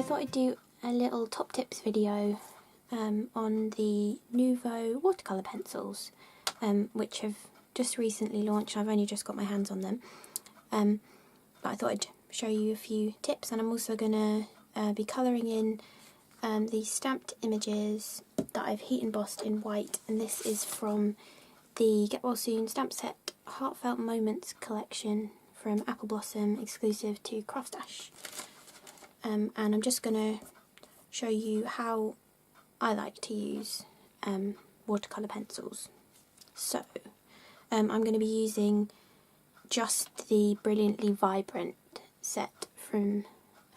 I thought I'd do a little top tips video on the Nuvo Watercolour Pencils, which have just recently launched. I've only just got my hands on them, but I thought I'd show you a few tips, and I'm also going to be colouring in these stamped images that I've heat embossed in white, and this is from the Get Well Soon stamp set Heartfelt Moments collection from Apple Blossom, exclusive to CRaFTi. And I'm just going to show you how I like to use watercolour pencils. So I'm going to be using just the Brilliantly Vibrant set from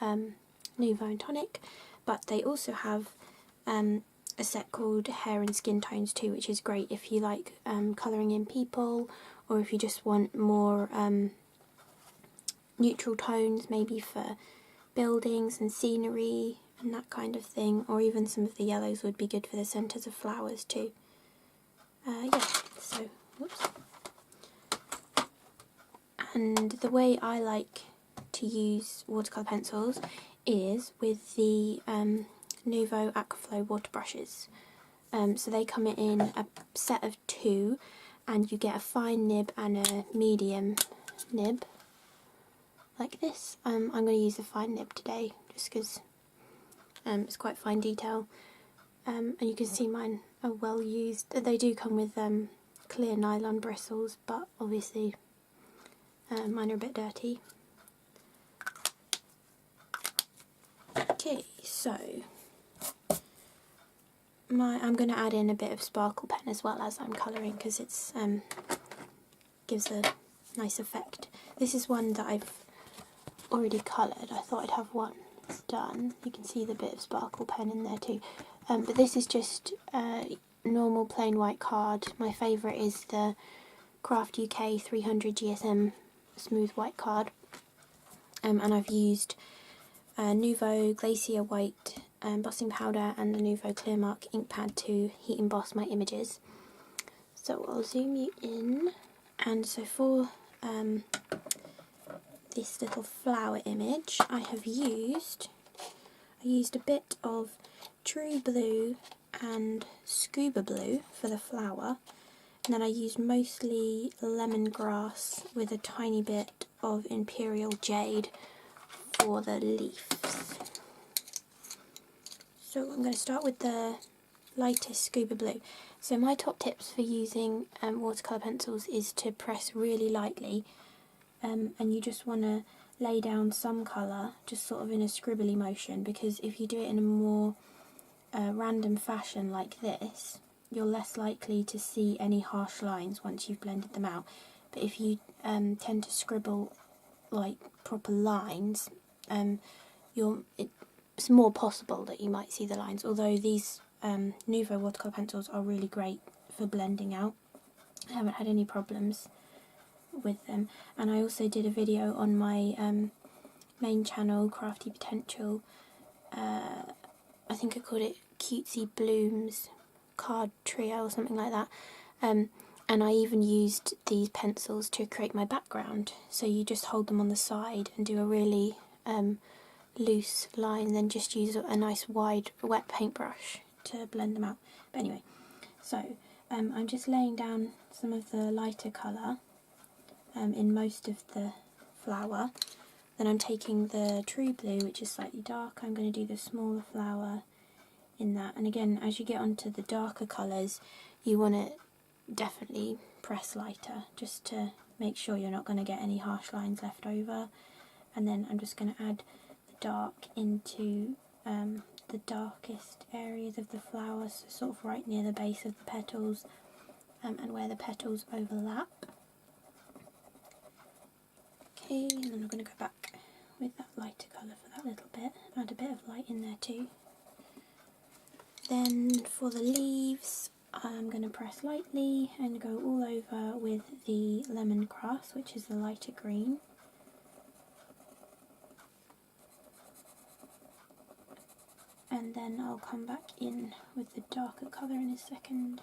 Nuvo and Tonic, but they also have a set called Hair and Skin Tones too, which is great if you like colouring in people, or if you just want more neutral tones, maybe for buildings and scenery and that kind of thing, or even some of the yellows would be good for the centres of flowers too. Yeah, so, whoops. And the way I like to use watercolour pencils is with the Nuvo AquaFlow water brushes. So they come in a set of 2, and you get a fine nib and a medium nib, like this. I'm going to use the fine nib today, just because it's quite fine detail. And you can see mine are well used. They do come with clear nylon bristles, but obviously mine are a bit dirty. Okay, so I'm going to add in a bit of sparkle pen as well as I'm colouring, because it's gives a nice effect. This is one that I've already coloured. I thought I'd have one done. You can see the bit of sparkle pen in there too. But this is just normal plain white card. My favourite is the CRaFTi UK 300 GSM smooth white card. And I've used Nuvo Glacier white embossing powder and the Nuvo Clearmark ink pad to heat emboss my images. So I'll zoom you in, and so for this little flower image I used a bit of True Blue and Scuba Blue for the flower, and then I used mostly lemongrass with a tiny bit of Imperial Jade for the leaves. So I'm going to start with the lightest Scuba Blue. So my top tips for using watercolour pencils is to press really lightly, and you just want to lay down some colour just sort of in a scribbly motion, because if you do it in a more random fashion like this, you're less likely to see any harsh lines once you've blended them out. But if you tend to scribble like proper lines, it's more possible that you might see the lines, although these Nuvo watercolour pencils are really great for blending out. I haven't had any problems with them. And I also did a video on my main channel, CRaFTi Potential. I think I called it Cutesy Blooms Card Trio or something like that. And I even used these pencils to create my background. So you just hold them on the side and do a really loose line, then just use a nice wide wet paintbrush to blend them out. But anyway, so I'm just laying down some of the lighter colour in most of the flower. Then I'm taking the True Blue, which is slightly dark. I'm going to do the smaller flower in that. And again, as you get onto the darker colours, you want to definitely press lighter, just to make sure you're not going to get any harsh lines left over. And then I'm just going to add the dark into the darkest areas of the flower, so sort of right near the base of the petals and where the petals overlap. Okay, and then I'm going to go back with that lighter colour for that little bit, add a bit of light in there too. Then for the leaves, I'm going to press lightly and go all over with the lemongrass, which is the lighter green. And then I'll come back in with the darker colour in a second.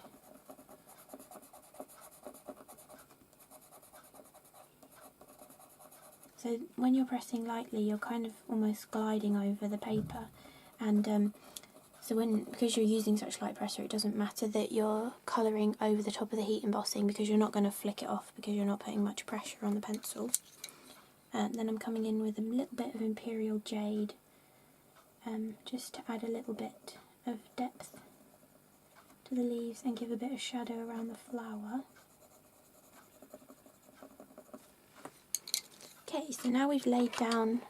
So when you're pressing lightly, you're kind of almost gliding over the paper, and so because you're using such light pressure, it doesn't matter that you're colouring over the top of the heat embossing, because you're not going to flick it off because you're not putting much pressure on the pencil. And then I'm coming in with a little bit of Imperial Jade, just to add a little bit of depth to the leaves and give a bit of shadow around the flower. Okay, so now we've laid down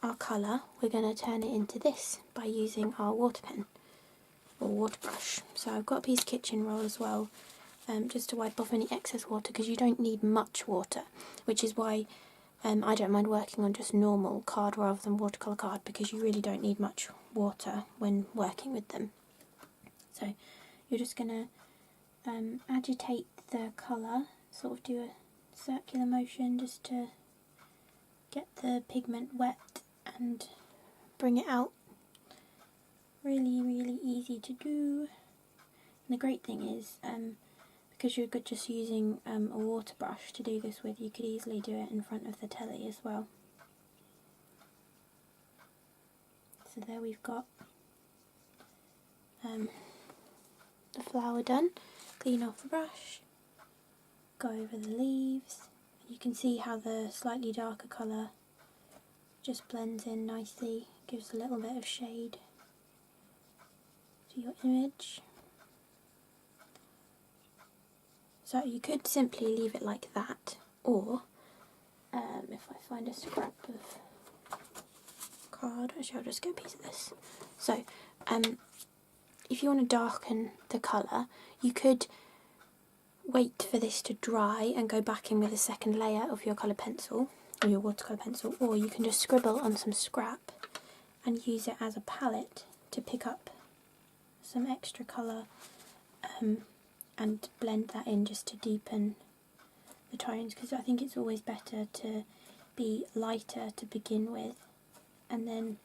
our colour, we're going to turn it into this by using our water pen or water brush. So I've got a piece of kitchen roll as well, just to wipe off any excess water, because you don't need much water, which is why I don't mind working on just normal card rather than watercolour card, because you really don't need much water when working with them. So you're just going to agitate the colour, sort of do a circular motion just to get the pigment wet and bring it out. Really, really easy to do. And the great thing is, because you're just using a water brush to do this with, you could easily do it in front of the telly as well. So there we've got the flower done. Clean off the brush, go over the leaves. You can see how the slightly darker colour just blends in nicely, gives a little bit of shade to your image. So you could simply leave it like that, or if I find a scrap of card, actually I'll just get a piece of this. So if you want to darken the colour, you could wait for this to dry and go back in with a second layer of your coloured pencil, or your watercolour pencil, or you can just scribble on some scrap and use it as a palette to pick up some extra colour and blend that in just to deepen the tones, because I think it's always better to be lighter to begin with and then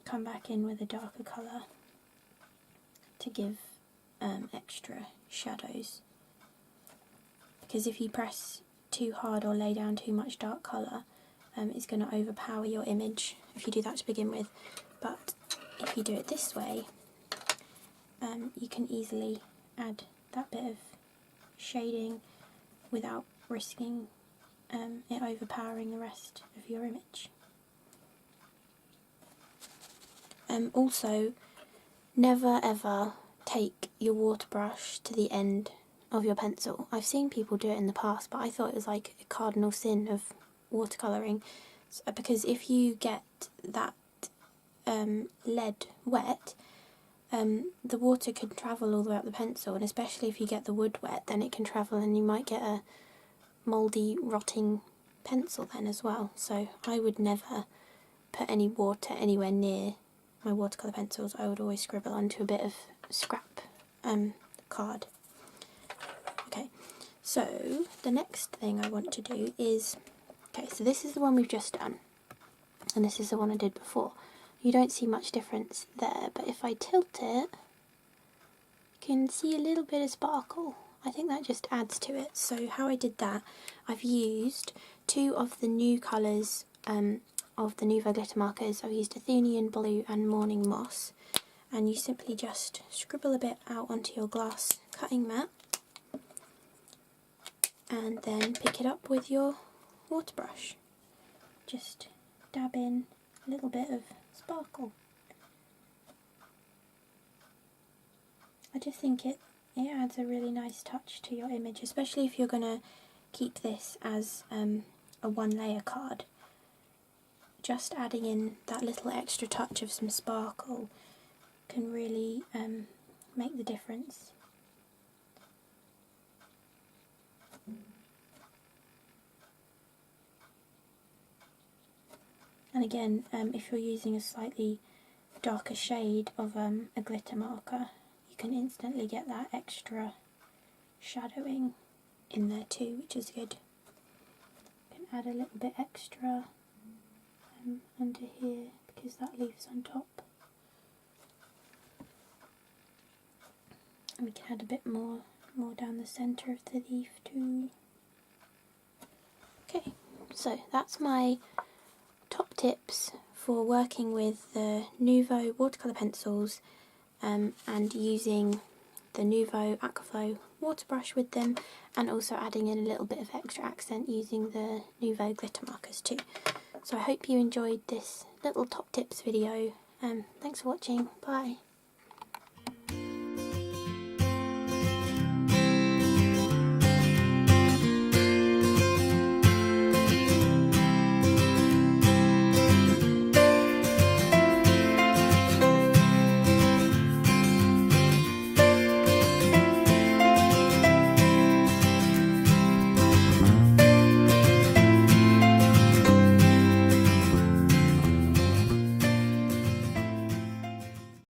come back in with a darker colour to give extra shadows. Because if you press too hard or lay down too much dark colour, it's going to overpower your image if you do that to begin with. But if you do it this way, you can easily add that bit of shading without risking it overpowering the rest of your image. Also, never ever take your water brush to the end of your pencil. I've seen people do it in the past, but I thought it was like a cardinal sin of watercolouring, because if you get that lead wet, the water can travel all the way up the pencil, and especially if you get the wood wet, then it can travel and you might get a mouldy, rotting pencil then as well. So I would never put any water anywhere near my watercolour pencils. I would always scribble onto a bit of scrap card. Okay, so the next thing I want to do is, okay, so this is the one we've just done, and this is the one I did before. You don't see much difference there, but if I tilt it, you can see a little bit of sparkle. I think that just adds to it. So how I did that, I've used two of the new colours of the Nuvo glitter markers. I've used Athenian Blue and Morning Moss, and you simply just scribble a bit out onto your glass cutting mat and then pick it up with your water brush. Just dab in a little bit of sparkle. I just think it adds a really nice touch to your image, especially if you're going to keep this as a one layer card. Just adding in that little extra touch of some sparkle can really make the difference. And again, if you're using a slightly darker shade of a glitter marker, you can instantly get that extra shadowing in there too, which is good. You can add a little bit extra under here because that leaves on top. And we can add a bit more down the centre of the leaf too. Okay, so that's my top tips for working with the Nuvo watercolour pencils and using the Nuvo AquaFlow water brush with them, and also adding in a little bit of extra accent using the Nuvo glitter markers too. So I hope you enjoyed this little top tips video. Thanks for watching, bye.